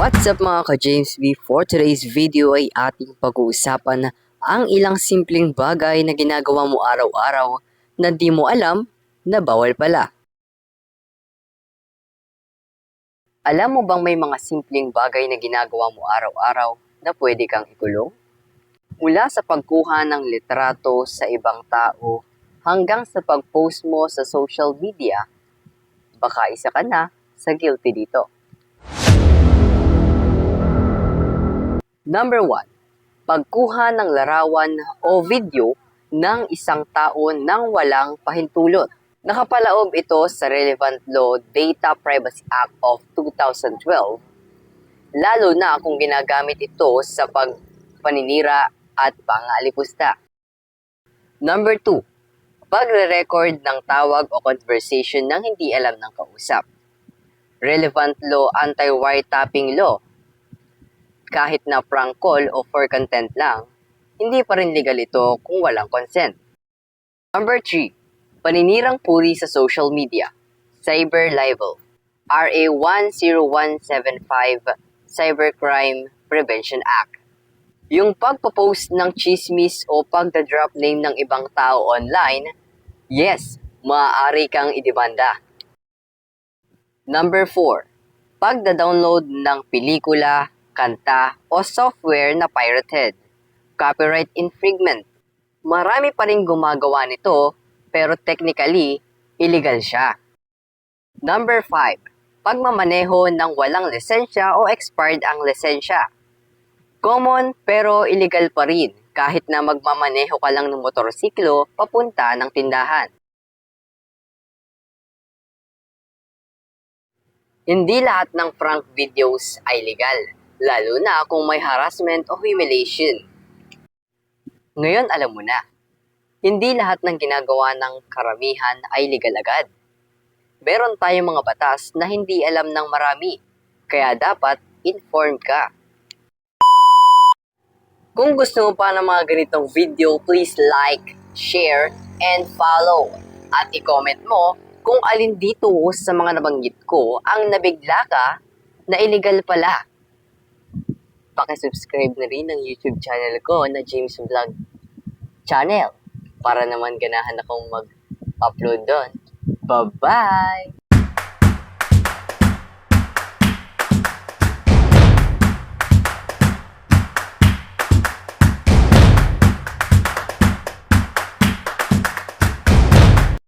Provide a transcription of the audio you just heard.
What's up mga ka-James B? For today's video ay ating pag-uusapan ang ilang simpleng bagay na ginagawa mo araw-araw na di mo alam na bawal pala. Alam mo bang may mga simpleng bagay na ginagawa mo araw-araw na pwede kang ikulong? Mula sa pagkuha ng litrato sa ibang tao hanggang sa pag-post mo sa social media, baka isa ka na sa guilty dito. Number 1. Pagkuha ng larawan o video ng isang tao nang walang pahintulot. Nakapalaob ito sa Relevant Law Data Privacy Act of 2012, lalo na kung ginagamit ito sa paninira at pang-aalipusta. Number 2. Pagre-record ng tawag o conversation ng hindi alam ng kausap. Relevant Law Anti-Wiretapping Law. Kahit na prank call o for content lang, hindi pa rin legal ito kung walang consent. Number 3. Paninirang puri sa social media. Cyber libel. RA 10175 Cybercrime Prevention Act. Yung pagpo-post ng chismis o pagda-drop name ng ibang tao online, yes, maaari kang idemanda. Number 4. Pagda-download ng pelikula, kanta, o software na pirated. Copyright infringement. Marami pa rin gumagawa nito, pero technically, illegal siya. Number 5. Pagmamaneho ng walang lisensya o expired ang lisensya. Common pero illegal pa rin kahit na magmamaneho ka lang ng motorsiklo papunta ng tindahan. Hindi lahat ng prank videos ay legal, lalo na kung may harassment o humiliation. Ngayon alam mo na, hindi lahat ng ginagawa ng karamihan ay legal agad. Meron tayong mga batas na hindi alam ng marami, kaya dapat informed ka. Kung gusto mo pa ng mga ganitong video, please like, share, and follow. At i-comment mo kung alin dito sa mga nabanggit ko ang nabigla ka na illegal pala. Paki-subscribe na rin ng YouTube channel ko na James Vlog Channel para naman ganahan akong mag-upload doon. Bye-bye!